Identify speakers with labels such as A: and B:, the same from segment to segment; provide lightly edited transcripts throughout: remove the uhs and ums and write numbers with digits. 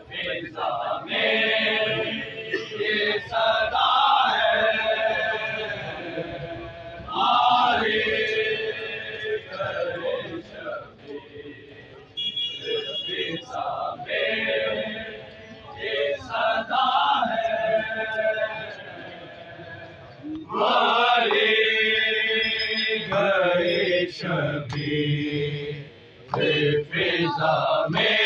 A: फिजा में ये सदा है हमारे करे शबीर। फिजा में ये सदा है हमारे करे शबीर। फिजा में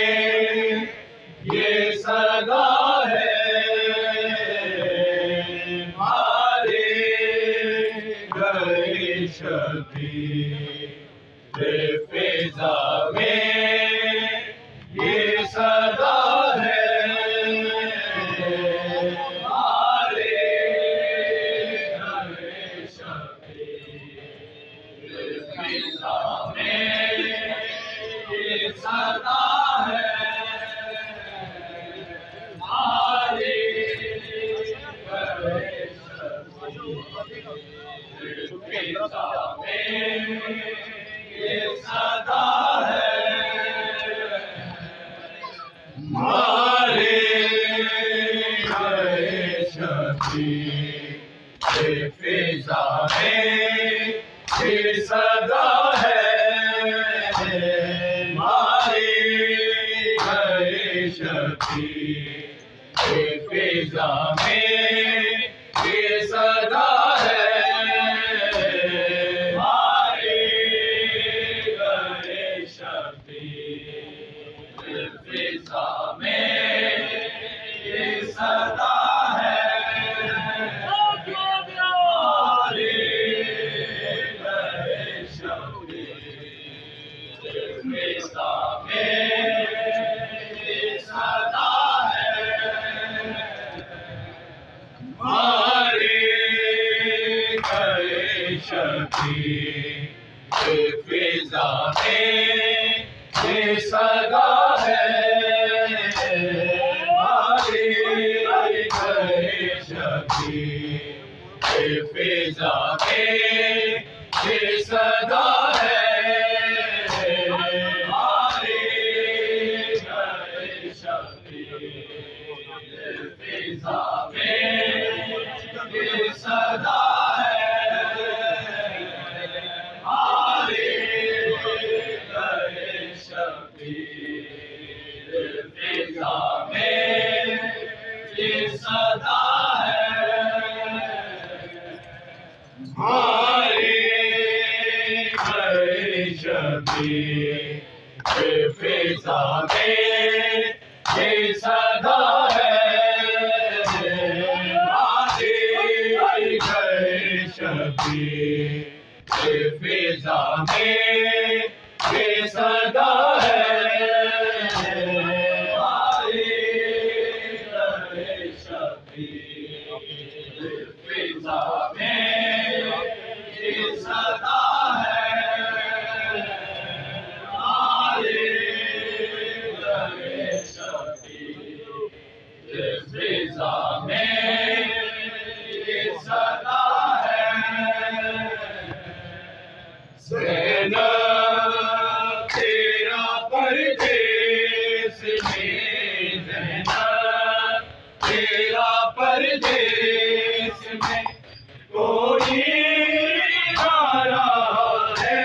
A: ये सदा है हमारे गए शबीर। फिजा में ये सदा है हमारे गए शबीर। फिजा में ये सदा है हमारे गए शबीर। फिजा में ये सदा है हमारे गए शबीर। फिजा में ये सदा है हमारे गए शबीर। फिजा में ये सदा है हमारे गए शबीर। फिजा में ये सदा है हमारे गए शबीर। फिजा में ये सदा है हमारे गए शबीर। फिजा में ये सदा है हमारे गए शबीर। फिजा में ये सदा है हमारे गए शबीर। फिजा में ये सदा है हमारे गए शबीर। फिजा में ये सदा है हमारे गए शबीर। फिजा में ये सदा है हमारे गए शबीर। फिजा में ये सदा है हमारे गए शबीर। फिजा में ये सदा है हमारे गए शबीर। फिजा में ये सदा है ज़ैनब तेरा परदेस में ज़ैनब तेरा परदेस में कोई ना रहा है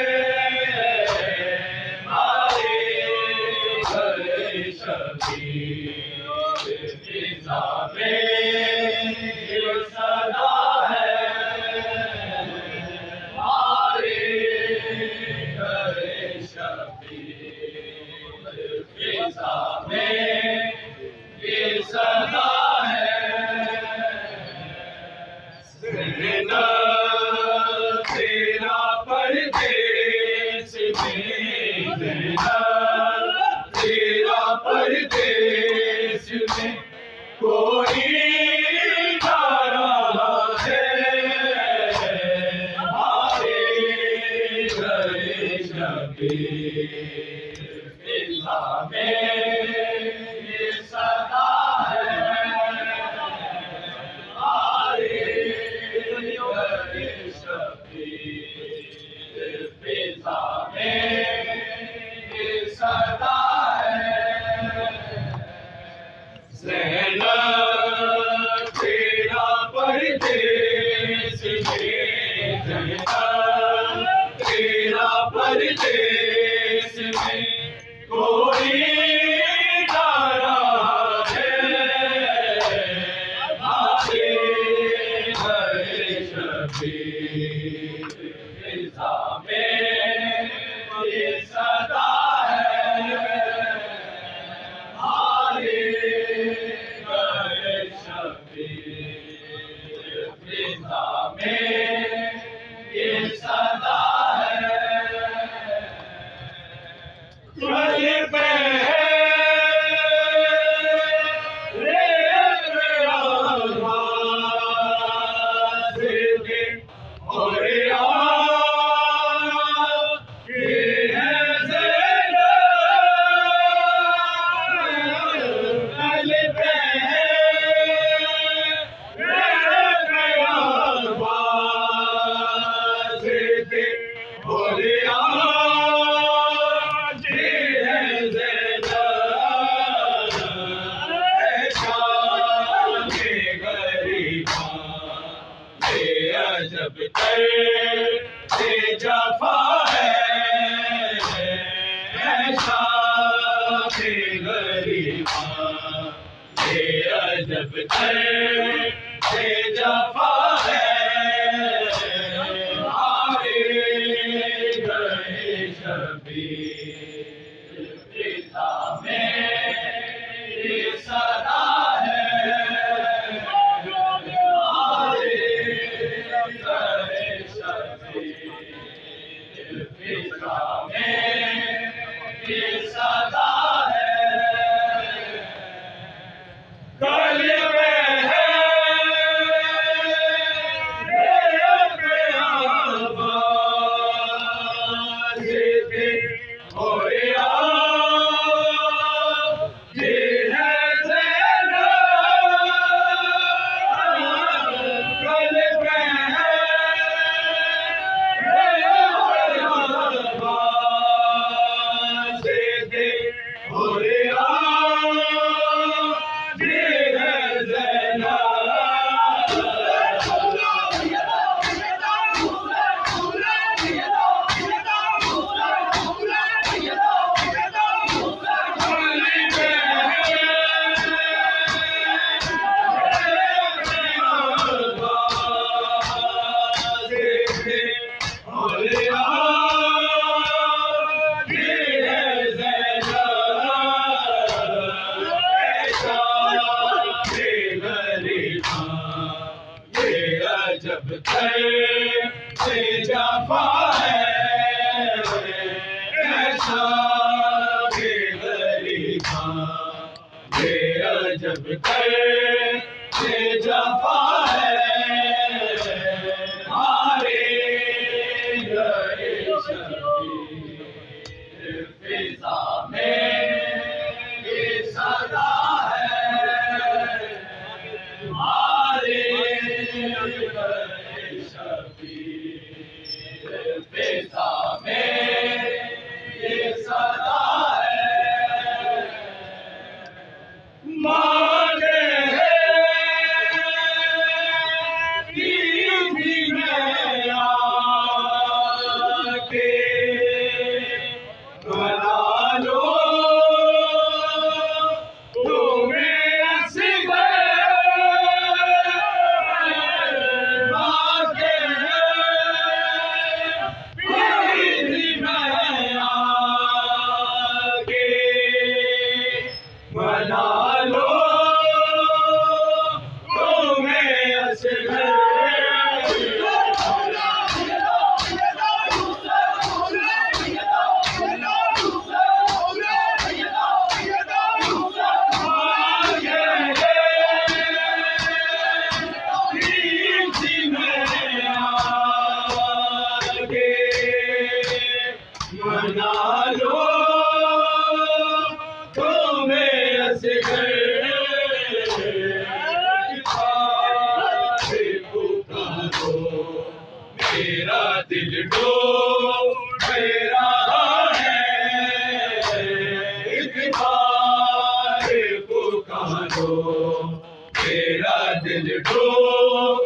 A: हमारे गए शबीर। फिजा में ये सदा है हमारे गए शबीर। फिजा में ये सदा है ज़ैनब तेरा परदेस में ज़ैनब तेरा परदेस में कोई ना रहा है हमारे गए शबीर। फिजा में ये सदा है हमारे गए शबीर। फिजा में ये सदा है परदेश में कोई जा रहा है, भागे गए शबीर फिजा में ये सदा है, भागे गए शबीर फिजा में ये सदा है। गले पे जब से जफा है, ऐसा के गरीबा जब से जफा है, आए गए शबीर फिजा में ये सदा है, ये सदा है। गले पे है आवाज़ के होया, ये है ज़ेना। गले पे है जब से जफा है, ऐसा के गरीबा जब से जफा है, हारे गए शबीर फिजा में ये सदा है, हारे गए शबीर फिजा में ये सदा है। मांगे भी मैं आके बना लो तुम्हें असगर, मांगे भी मैं आके बना लो तुम्हें असगर। मना लो तुम्हें असगर, पुकारो मेरा दिल डूब रहा है, एक बार पुकारो मेरा दिल डूब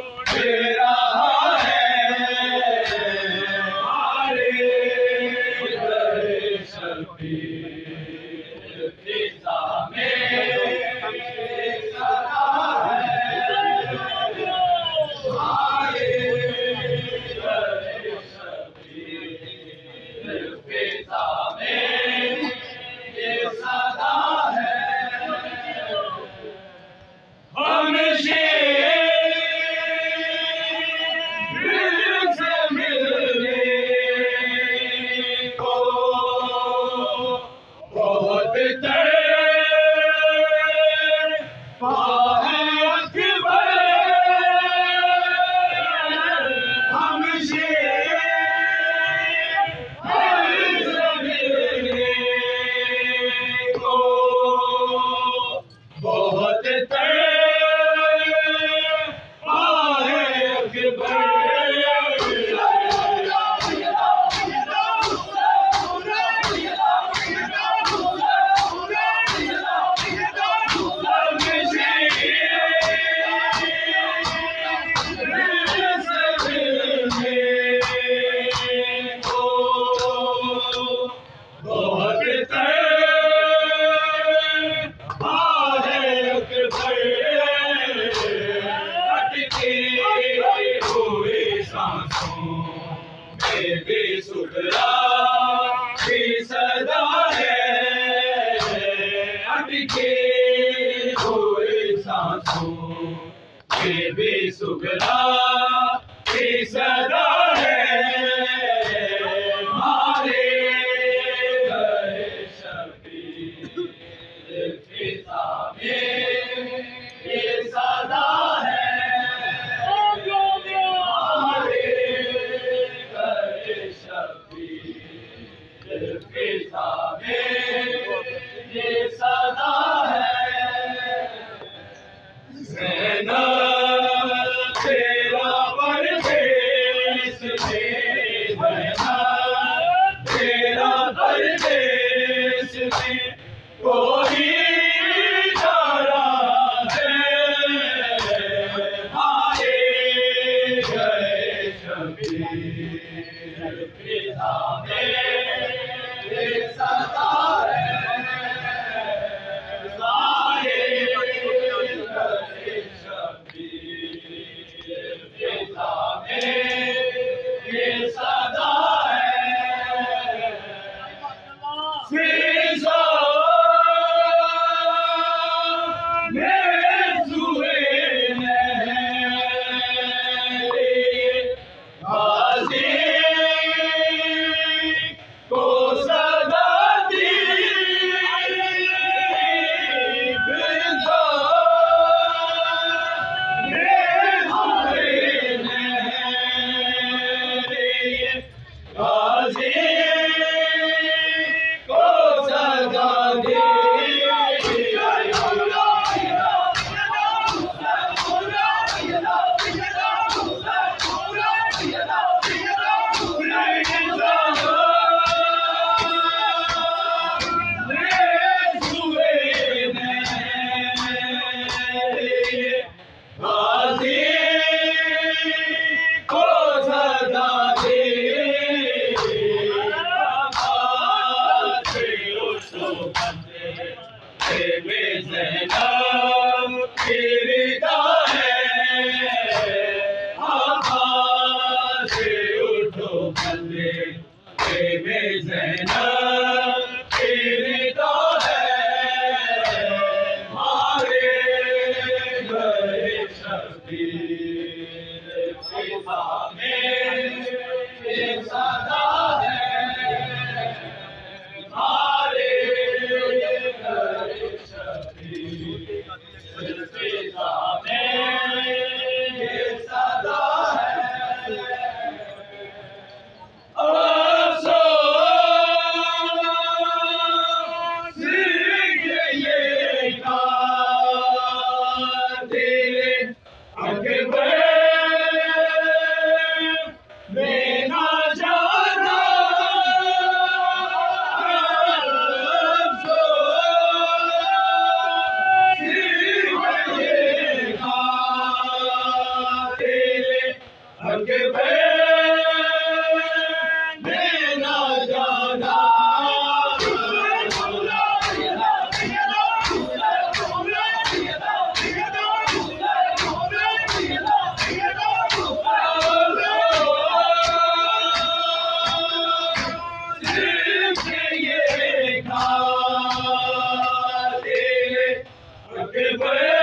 A: रहा है, शबीर फिजा में सदा है आए शबीर फिजा में ये सदा है हमेशा बेसुधरा भी सदा है अटके हुए सांसों के बेसुधरा भी सदा है मारे गए शबीर फिजा में ये सदा है ये सदा है ज़ैनब तेरा परदेस में ज़ैनब तेरा परदेस में कोई जारा है आए गए शबीर फिजा में ये सदा है Hey,